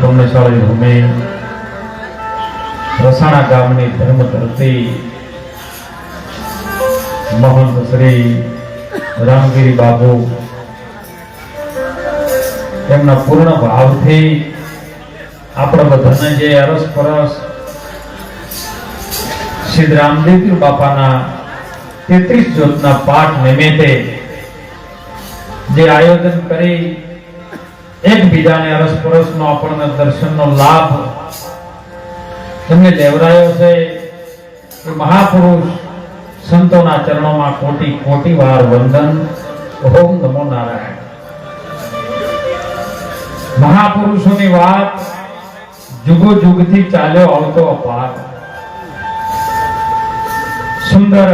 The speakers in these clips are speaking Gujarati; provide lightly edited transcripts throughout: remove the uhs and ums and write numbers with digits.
બ્રહ્મશાળી ભૂમિ રસાણા ગામની ધર્મધરતી મહંત શ્રી રામગીરી બાબુ એમના પૂર્ણ ભાવથી આપણે બધાને જે અરસપરસ શ્રી રામદેવ બાપાના 33 જ્યોતના પાઠ નિમિત્તે જે આયોજન કરી એકબીજાને અરસપરસનો આપણને દર્શનનો લાભ એમને લેવરાયો છે કે મહાપુરુષ સંતોના ચરણોમાં કોટી કોટી વાર વંદન. ઓમ નમો નારાયણ. મહાપુરુષોની વાત જુગો જુગથી ચાલ્યો આવતો અપાર સુંદર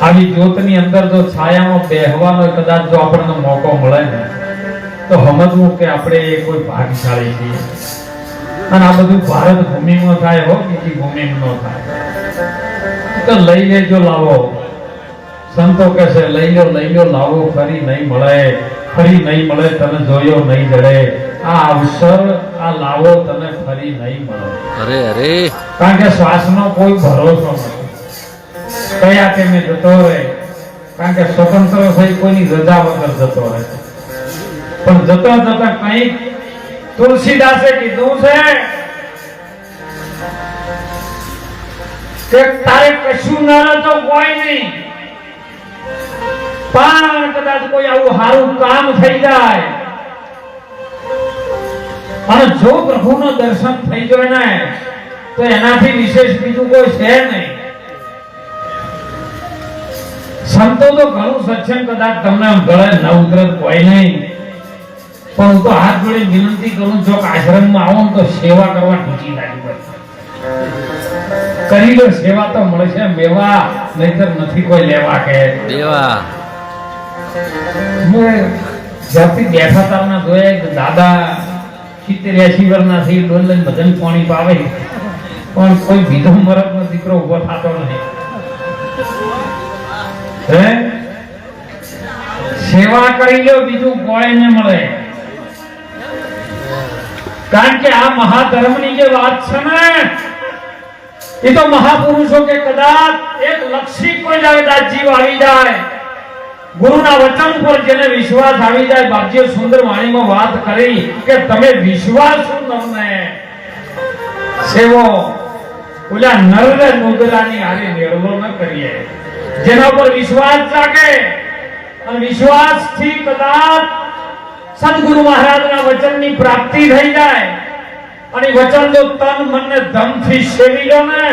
આવી જ્યોતની અંદર જો છાયામાં બેહવાનો કદાચ જો આપણને મોકો મળે ને તો સમજવું કે આપણે કોઈ ભાગ્યશાળી છીએ. અને આ બધું ભારત ભૂમિમાં થાય હો, બીજી ભૂમિમાં ન થાય. તો લઈ લેજો લાવો. સંતો કહે છે લઈ લો લાવો, ફરી નહીં મળે તને જોયો નહીં જડે. આ અવસર આ લાવો તને ફરી નહીં મળે. અરે કારણ કે શ્વાસનો કોઈ ભરોસો નથી. કયા ટાઈમે જતો રહે, કારણ કે સ્વતંત્ર થઈ કોઈની રજા વગર જતો રહે. પણ જતા કંઈક તુલસીદાસે કીધું છે કે તારે કશું ના તો કોઈ નહીં, પણ કદાચ કોઈ આવું સારું કામ થઈ જાય અને જો પ્રભુનો દર્શન થઈ જાય ને તો એનાથી વિશેષ બીજું કોઈ છે નહીં. સંતો તો ઘણું સત્સંગ કદાચ તમને ગળે ન ઉતરે કોઈ નહીં, પણ હું તો હાથ જોડે વિનંતી કરું છું કે આશ્રમમાં આવો તો સેવા કરવા ઢૂંચી લાગી પડે. કરી લો સેવા તો મળશે મેવા, નહીતર નથી કોઈ લેવા કે દેવા. જ્યાંથી બેઠા તારના જોયા દાદા 70-80 વર્ષના થઈ ડોલ લઈને ભજન પાણી પાવે, પણ કોઈ બીજો મરદનો દીકરો ઉભો થતો નથી. સેવા કરી લો, બીજું કોઈ ન મળે. કારણ કે આ મહાધર્મની જે વાત છે ને એ તો મહાપુરુષો કે કદાચ એક લક્ષી કોઈ કદાચ જીવ આવી જાય, ગુરુના વચન પર જેને વિશ્વાસ આવી જાય. બાપજીએ સુંદર વાણીમાં વાત કરી કે તમે વિશ્વાસુ નરને સેવો ઓલા નરને નુગરાની હારે નિર્લો ન કરીએ. જેના પર વિશ્વાસ જાગે અને વિશ્વાસથી કદાચ સદગુરુ મહારાજના વચનની પ્રાપ્તિ થઈ જાય અને વચન જો તન મન ને ધન થી સેવી લો ને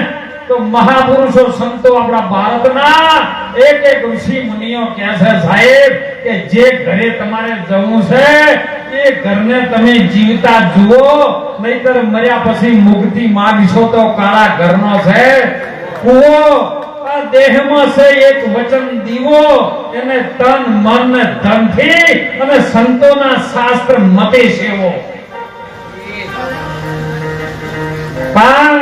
તો મહાપુરુષો સંતો આપણા ભારતના એક ઋષિ મુનિઓ કહે છે સાહેબ કે જે ઘરે તમારે જવું છે એ ઘરને તમે જીવતા જુઓ, નહીતર મર્યા પછી મુક્તિ માંગશો તો કાળા ઘરનો છે કુવો. દેહમાં છે એક વચન દીવો, એને તન મન ને ધન થી અને સંતોના શાસ્ત્ર મતે સેવો. પણ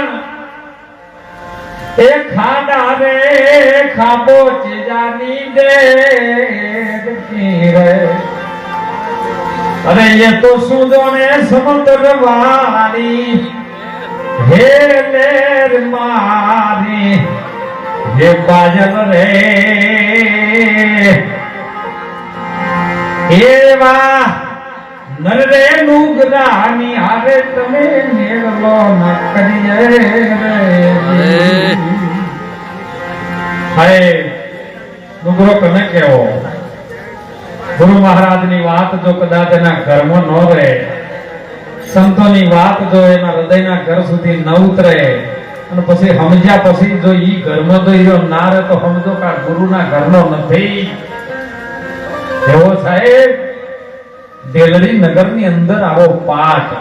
એ ખાડા રે ખાબો ચેજાની દે રે, અરે એ તો સુદો ને સમુદ્ર વાળી હે લેર મારી હે બાજલ રે એવા નરે નુગરાની હારે તમે મેળવો ન કરીએ રે. હાય નુગરો કને કેવો ગુરુ મહારાજની વાત જો કદાચ એના ઘરમાં ન રહે, સંતોની વાત જો એના હૃદયના ઘર સુધી ન ઉતરે અને પછી સમજ્યા પછી જો ઈ ઘરમાં તો ઈરો ના રહે તો સમજો કે ગુરુના ઘરનો નથી. એવો સાહેબ દેલડી નગરની અંદર આવો પાઠ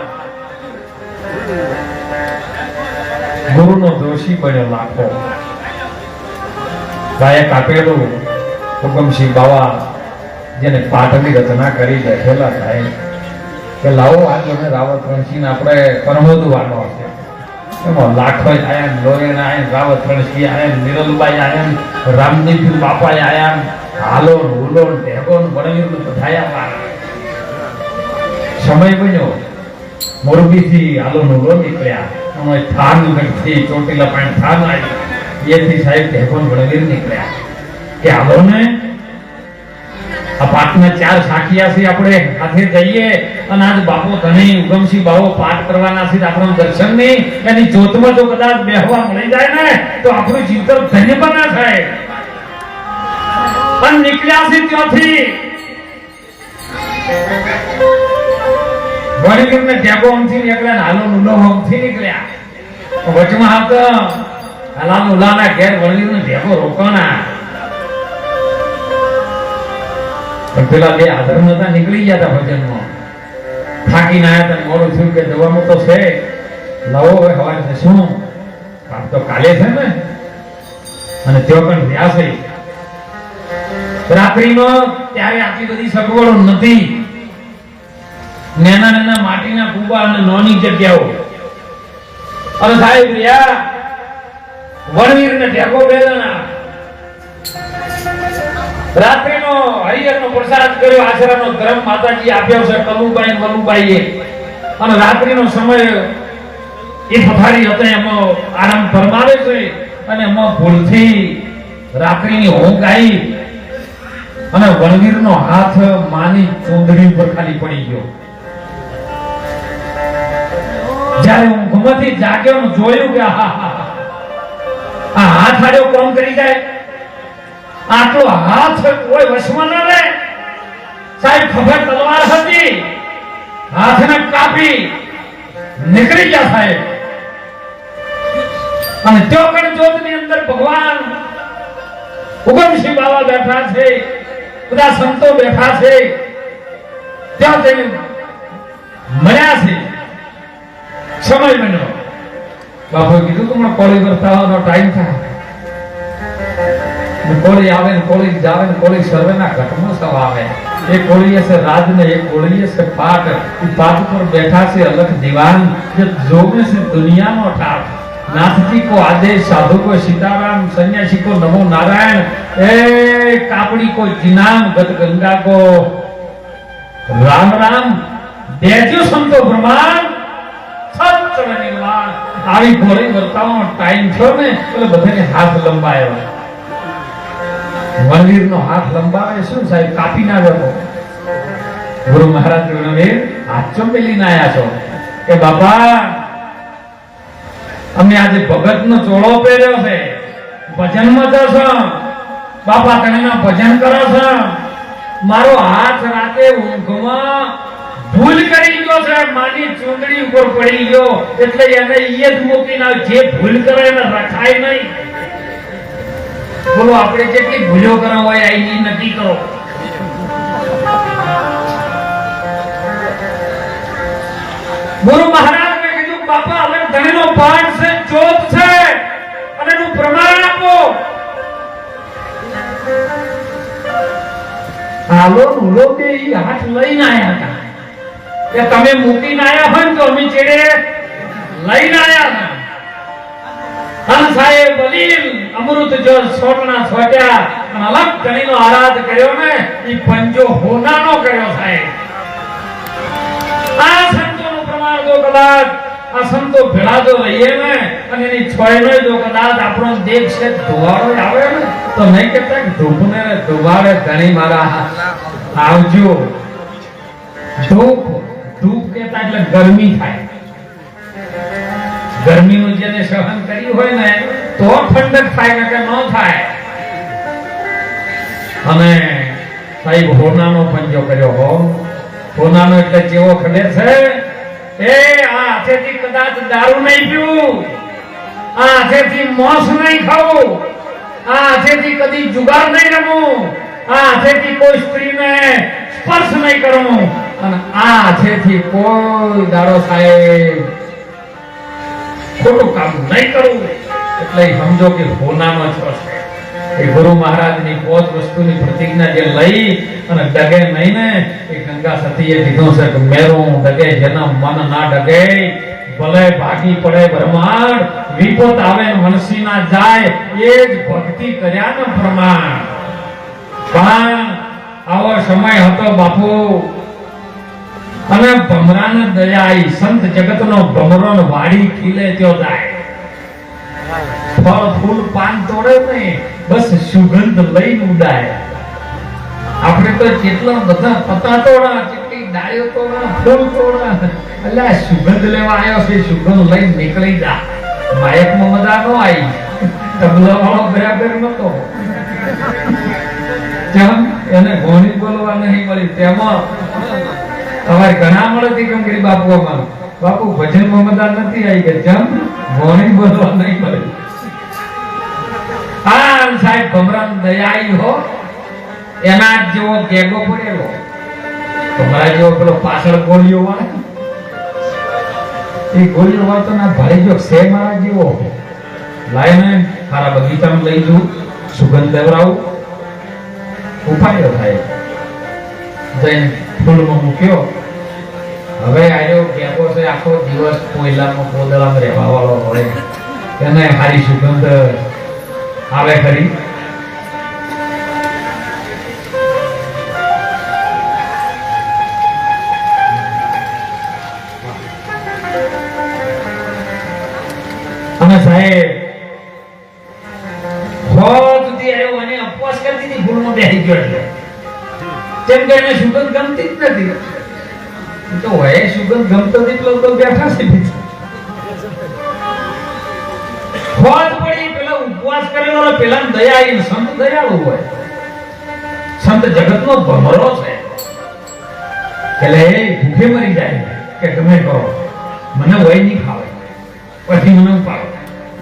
ગુરુનો દોષી બન્યો લાખો. ગાયક આપેલું હુકમસિંહ બાવા જેને પાઠની રચના કરી બેઠેલા સાહેબ કે લાવો આજે અમે રાવત રણસિંહ આપણે પરમોદવાનો છે. એમાં લાખભાઈ આયા, લોરેન આયા, રાવત રણસિંહ આયા, નિરલભાઈ આયા, રામદેવ બાપા આયા, હાલો હુલો ઢેગો વણવીર બધાયા. સમય બન્યો મોરબીથી આલો નુલો નીકળ્યા અમે થાન ગઢથી ચોટીલા પાણી થાન આવી એથી સાહેબ ઢેકોન વડવીર નીકળ્યા કે આલો ને આ પાઠના 4 સાખિયા છે આપણે સાથે જઈએ અને આજ બાપો ધણી ઉગમસિંહ બાવો પાઠ કરવાના છે આપણું દર્શન ની એની જોતમાં જો કદાચ બેહવા મળી જાય ને તો આપણું જીવતર ધન્ય બના થાય પણ નીકળ્યા છે ત્યાંથી વડવીર ને ટેગો અમથી નીકળ્યા ને હાલો નુલો અમથી નીકળ્યા વચમાં હતો હાલા નુલાના ઘેર વડવીર ને ટેગો રોકવાના પેલા બે આધર્મ હતા નીકળી ગયા હતા ભજનમાં થાકીને આવ્યા હતા મોડું થયું કે જવાનું તો છે લાવો હવે હવા શું પાપ તો કાલે છે ને અને તેઓ પણ રહ્યા છે રાત્રિનો ત્યારે આટલી બધી સગવડો નથી નાના નાના માટીના કુવા અને નાની જગ્યાઓ અને સાહેબ રહ્યા વણવીર ને ઢેકો બેલના રાત્રિનો હરિહરનો પ્રસાદ કર્યો આશરાનો ધર્મ માતાજી આપ્યો છે કલુબાઈ વલુબાઈએ અને રાત્રિનો સમય એ પથારી હતો એમાં આરામ ફરમાવે છે અને એમાં ભૂલથી રાત્રિની ઊંઘ આવી અને વણવીરનો હાથ માની ચૂંદડી પર ખાલી પડી ગયો જ્યારે ઊંઘમાંથી જાગ્યો ને જોયું કે આ હાથ આડ્યો કોમ કરી જાય આટલો હાથ કોઈ વશમાં ન રહે સાહેબ ખબર તલવાર હતી હાથને કાપી નીકળી ગયા સાહેબ અને त्यो ગણજોતની અંદર ભગવાન ઉગમસિંહ બાવા બેઠા છે બધા સંતો બેઠા છે ત્યાં તેને મળ્યા છે સમય બન્યો બાપુએ કીધું તમને કોળી વર્તાવાનો ટાઈમ થાય કોળી આવે ને કોળી જાવે ને કોળી સર્વેના ઘટમાં સવ આવે એક કોળી છે રાજ ને એક કોળી છે પાટ એ પાટ પર બેઠા છે અલગ દીવાન જે જોવે છે દુનિયાનો ઠાઠ નાથજી કો આદેશ સાધુ કો સીતારામ સન્યાસી કો નમો નારાયણ એ કાપડી કો જીનામ ગત ગંગા કો રામ રામ દેજો સંતો બ્રહ્માંડ સત્ય નિર્વાણ આવી કોળી વર્તાવાનો ટાઈમ થયો ને એટલે બધાને હાથ લંબાયો વણવીર નો હાથ લંબાવે શું સાહેબ કાપી ના દેવો ગુરુ મહારાજ વણવીર હાથ ચંપેલી ના આયા છો કે બાપા અમે આજે ભગત નો ચોળો પહેર્યો છે ભજન માં જશો બાપા તમે ભજન કરો છો મારો હાથ રાતે ઊંઘમાં ભૂલ કરી ગયો છે માની ચૂંદડી ઉપર પડી ગયો એટલે એને ઈ જ મૂકીને જે ભૂલ કરે એને રખાય નહીં બોલો આપણે જેટલી ભૂલો કરો હોય આ નક્કી કરો ગુરુ મહારાજ ને કીધું બાપા હવે ધણીનો પાઠ છે જોત છે અને એનું પ્રમાણ આપો હાલો નુલો કે ઈ હાથ લઈને આયા હતા કે તમે મૂકીને આયા હોય તો અમે ચેડે લઈને આયા હતા હન સાહેબ બલીલ અમૃત જો સોટના સોટ્યા અને અલગ ધણીનો આરાધ કર્યો ને ઈ પંજો હોનાનો કર્યો સાહેબ આ સંતોનું પ્રમાણ જો કદાચ આ સંતો ભેળા જો રહીએ ને અને એની છોયનો જો કદાચ આપણો દેખ છે ધોવાળો આવે ને તો નહીં કહેતા ધૂપને ધોવાળે ધણી મારા આવજો ધૂપ ધૂપ કહેતા એટલે ગરમી થાય ગરમીનું જેને સહન કર્યું હોય ને તો ઠંડક થાય ને કે ન થાય અને સાહેબ હોનાનો પંજો કર્યો હો હોનાનો એટલે જેવો ખડે છે એ આ હાથેથી કદાચ દારૂ નહીં પીવું આ હાથેથી મોસ નહીં ખાવું આ હાથેથી કદી જુગાર નહીં રમવું આ હાથેથી કોઈ સ્ત્રીને સ્પર્શ નહીં કરવું અને આ હાથેથી કોઈ દાડો સાહેબ ખોટું કામ નહીં કરવું એટલે સમજો કે હોનાનો છો છે એ ગુરુ મહારાજની પોત વસ્તુની પ્રતિજ્ઞા જે લઈ અને ડગે નહીં ને એ ગંગા સતીએ કીધું છે કે મેરું ડગે જેના મન ના ડગે ભલે ભાગી પડે બ્રહ્માંડ વિપત આવે મનસી ના જાય એ જ ભક્તિ કર્યા ને પ્રમાણ પણ આવો સમય હતો બાપુ અને ભમરાને દયા આવી, સંત જગતનો ભમરો વાડી ખીલે ત્યો જાય. ફળ ફૂલ પાન તોડે નહીં, બસ સુગંધ લઈને ઉડાય. આપણે તો કેટલા બધા પતા તોડા, કેટલી ડાળીઓ તોડા, ફૂલ તોડા, એટલે આ સુગંધ લેવા આવ્યો છે, સુગંધ લઈને નીકળી જા. માયકમાં મજા ન આવી, તબલા વાળો બરાબર નતો. કેમ એને ઘોણી બોલવા નહીં મળી, તેમાં તમારે ઘણા મળે તીકમગીરી બાપુ અમારું બાપુ ભજનમાં મજા નથી આવી ગઈ, કેમ ઘોણી બોલવા નહીં મળી. હા સાહેબ, ભમરામ દયાઈ હો, એના જેવો ગેગો પડેલો, ભમરા જેવો પેલો પાછળ ગોળીઓ વાળે, એ ગોળીઓ વાળતો ના ભાઈ જો સે મારા જેવો લાઈને મારા બગીચામાં લઈ જઉં, સુગંધ લેવડાવું, ઉપાડ્યો થાય, જઈને ફૂલમાં મૂક્યો. હવે આવ્યો ગેગો છે, આખો દિવસ કોયલામાં પોદળામાં રહેવા વાળો હોય, એને સારી સુગંધ આવે ખરી. અને સાહેબ સુધી આવ્યો અને અપવાસ કરી દીધી, ફૂલમાં બેસી ગયો. એટલે કેમ કે એને સુગંધ ગમતી જ નથી, તો હોય સુગંધ ગમતો એટલો તો બેઠા છે. ખોજ પડી, પેલા ઉપવાસ કરેલો પેલા દયા આવી. સંત દયાળુ હોય, સંત જગતનો ભમરો છે, એટલે એ ભૂખે મરી જાય કે તમે કરો, મને હોય નહીં ખાવે, પછી મને ઉપાડો.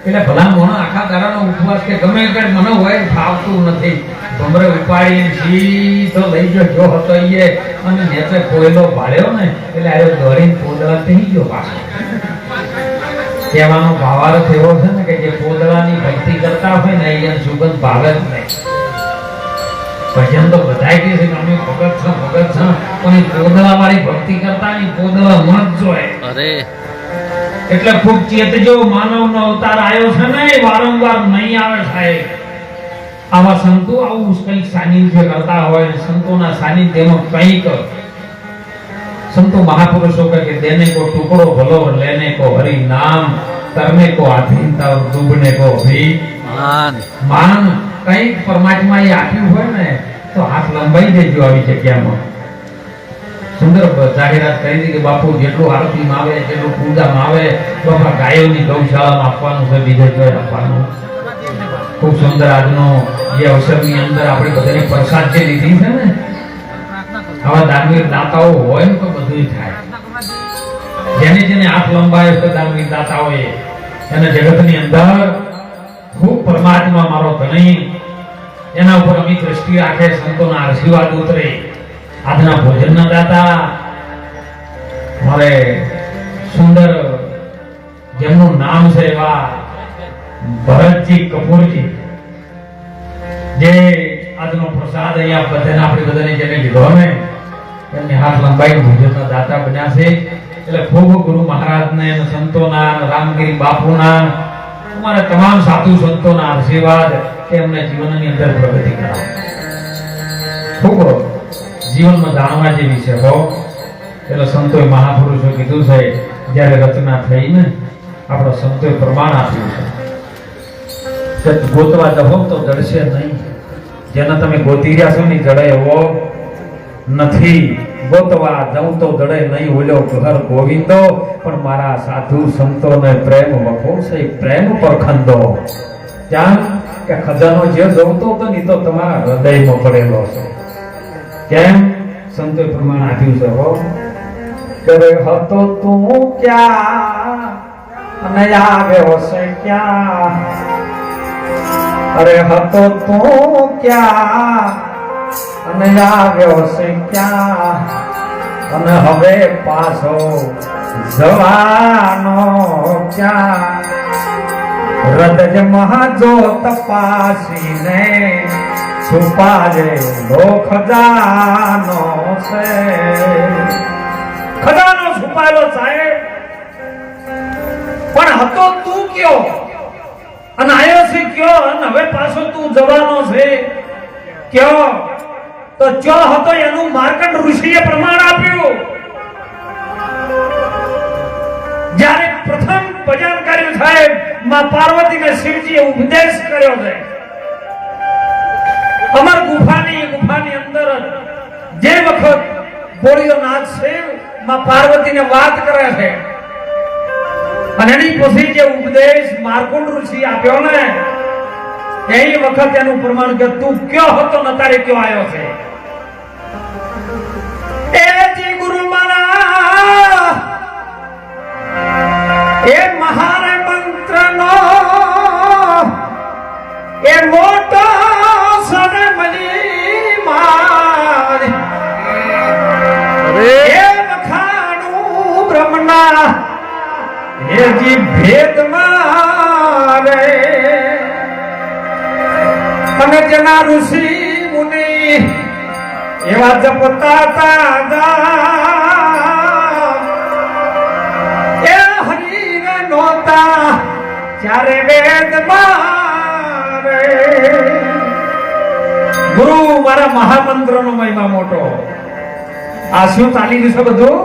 એટલે ભલા મોણો આખા દાડાનો ઉપવાસ કે ગમે કે મને હોય ખાવતું નથી, ભમરે ઉપાડી સીધો લઈ ગયો જો હતો એ, અને નેચે કોયલો ભાળ્યો ને એટલે આવ્યો દોરીને પોદળા થઈ ગયો પાછો. કહેવાનો ભાવાર્થ એવો છે ને કે જે પોદળાની ભક્તિ કરતા હોય ને એને સુગંધ ભાવે જ નહીં. ભજન તો બધા કહે છે કે અમે ભગત છો ભગત છો, પણ પોદળા વાળી ભક્તિ કરતા ની પોદળા મત જોય. એટલે ખૂબ ચેતજો, માનવનો અવતાર આવ્યો છે ને વારંવાર નહીં આવે સાહેબ. આવા સંતો આવું કંઈક સાનિધ્ય કરતા હોય, સંતોના સાનિધ્યમાં કંઈક संतो महापुरुषों का कि देने को टुकड़ो भलो लेने को हरि नाम, करने को आधीनता और डूबने को भी मान. कई परमात्मा ये आप्યું હોય ને તો હાથ લંબાઈ દેજો આવી જગ્યામાં. સુંદર જાહેરાત કરી હતી કે બાપુ જેટલું આરતીમાં આવે, જેટલું પૂજામાં આવે, બાપા ગાયોની ગૌશાળામાં આપવાનું છે, બીજે કોઈ આપવાનું. ખૂબ સુંદર આજનો જે અવસરની અંદર આપણે બધાની પ્રસાદ જે લીધી છે ને, આવા ધાર્મિક દાતાઓ હોય ને તો બધું થાય. જેને જેને હાથ લંબાયો છે ધાર્મિક દાતાઓએ, એને જગતની અંદર ખૂબ પરમાત્મા મારો ધણી, એના ઉપર અમી દ્રષ્ટિ રાખે, સંતોના આશીર્વાદ ઉતરે. આજના ભોજનના દાતા મારે સુંદર જેમનું નામ છે એવા ભરતજી કપૂરજી, જે આજનો પ્રસાદ અહીંયા બધાને આપણે બધાને જેને લીધો ને એમને હાથ લંબાઈ ભોજનના દાતા બન્યા છે. એટલે ખૂબ ગુરુ મહારાજને, સંતોના, રામગીરી બાપુના, અમારા તમામ સાધુ સંતોના આશીર્વાદ કે એમને જીવનની અંદર પ્રગતિ કરાવે. ખૂબ જીવનમાં જાણવા જેવી છે હો. એટલે સંતોએ મહાપુરુષો કીધું છે, જ્યારે રચના થઈ ને આપણા સંતોએ પ્રમાણ આપ્યું છે કે ગોતવા દહો તો જડશે નહીં. જેને તમે ગોતી રહ્યા છો ને જડે એવો નથી. ગોતવા જઉં તો જડે નહીં ઓલો ઘર ગોવિંદો, પણ મારા સાધુ સંતોને પ્રેમ વખો છે, પ્રેમ પર ખંદો. ત્યાં કે ખજાનો જે જવતો હતો ને તો તમારા હૃદયમાં પડેલો છે. કેમ? સંતોએ પ્રમાણ આપ્યું છે હો. કરે હતો તું ક્યાં અને આવ્યો છે ક્યાં, અરે હતો તું ક્યાં અને આવ્યો છે ક્યાં, અને હવે પાછો જવાનો ક્યાં. હૃદય મહાજો તપાસીને છુપાજે લો ખજાનો છે. ખજાનો છુપાયેલો સાહેબ, પણ હતો તું કયો અને આયો છે કયો, અને હવે પાછો તું જવાનો છે કયો. તો ચો હતો એનું માર્કંડ ઋષિએ પ્રમાણ આપ્યું માં પાર્વતીને શિવજીએ ઉપદેશ કર્યો છે. અમર ગુફાની અંદર જે વખત ભોળિયોનાથ શિવ માં પાર્વતીને વાત કરે છે અને એની પછી જે ઉપદેશ માર્કુંડ ઋષિ આપ્યો ને એ વખત એનું પ્રમાણ કે તું કયો હતો ને તારે કયો આવ્યો છે. એ જી ગુરુ મારા એ મહાન મંત્રનો એ મોટો સનમલી માર એ વખાણું બ્રહ્મના એ જી ભેદ મારે અને જેના ઋષિ મુનિ એવા જપતા હતા એ હરિને નોતા ચારે વેદ મારે. ગુરુ મારા મહામંત્રનો મહિમા મોટો. આ શું ચાલી રહ્યું છે બધું?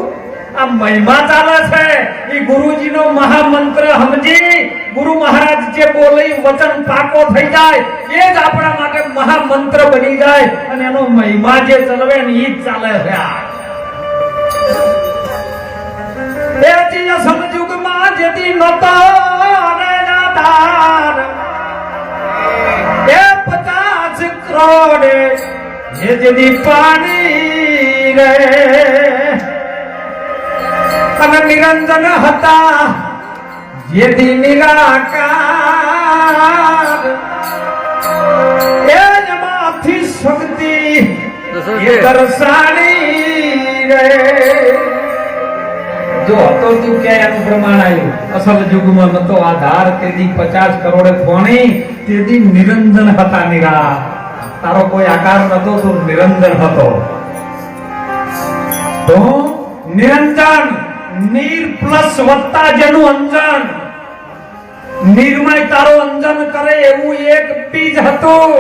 આ મહિમા ચાલે છે. એ ગુરુજીનો મહામંત્ર સમજી ગુરુ મહારાજ જે બોલે વચન પાકો થઈ જાય એ જ આપણા માટે મહામંત્ર બની જાય અને એનો મહિમા જે ચલવે ને ઈ જ ચાલે છે. એ ચીજ સમજુગમાં જેથી નતો રે દાતાર એ 50 કરોડ જે જેથી પાણી રે અને નિરંજન હતા જેથી નિરાકાર એ માંથી શક્તિ એ દર્શાની રે. જો હતો તું કે એનું પ્રમાણ આવ્યું. અસલ યુગમાં નતો આધાર તેથી 50 કરોડ ફોણી તેથી નિરંજન હતા નિરા. તારો કોઈ આકાર નતો તો નિરંજન હતો. તો નિરંજન નીર પ્લસ વત્તા જેનું અંજન નિર્મય તારો અંજન કરે એવું એક બીજ હતું.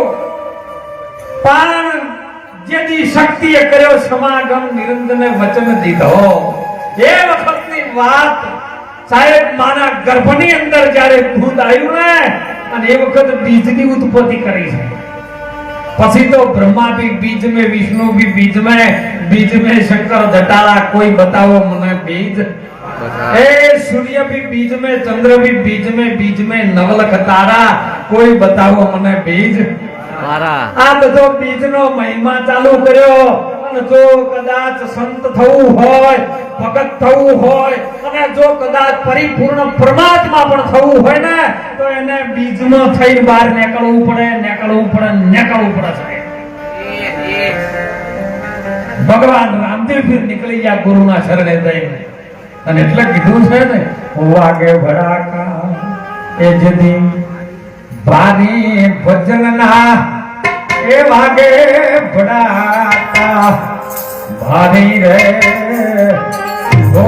પણ જેની શક્તિએ કર્યો સમાગમ નિરંજને વચન દીધો એ વખતની વાત સાહેબ માના ગર્ભની અંદર જ્યારે દૂધ આવ્યું ને અને એ વખત બીજની ઉત્પત્તિ કરી છે. પછી તો બ્રહ્મા भी बीज में विष्णु भी बीज में शंकर जटाला कोई बताओ મને बीज ए सूर्य भी बीज में चंद्र भी बीज में नवलख तारा कोई बताओ મને बीज મારા. આ બધો બીજનો મહિમા ચાલુ કર્યો અને જો કદાચ સંત થવું હોય ભગત થવું હોય અને જો કદાચ પરિપૂર્ણ પરમાત્મા પણ થવું હોય ને તો એને બીજમાં થઈને બહાર નીકળવું પડે છે. ભગવાન રામદેવ ફિર નીકળી ગયા ગુરુના શરણે જઈને અને એટલે કીધું છે ને વાગે ભડાકા એ જદી ભારી ભજનના એ વાગે ભડાકા ભારી રે ઓ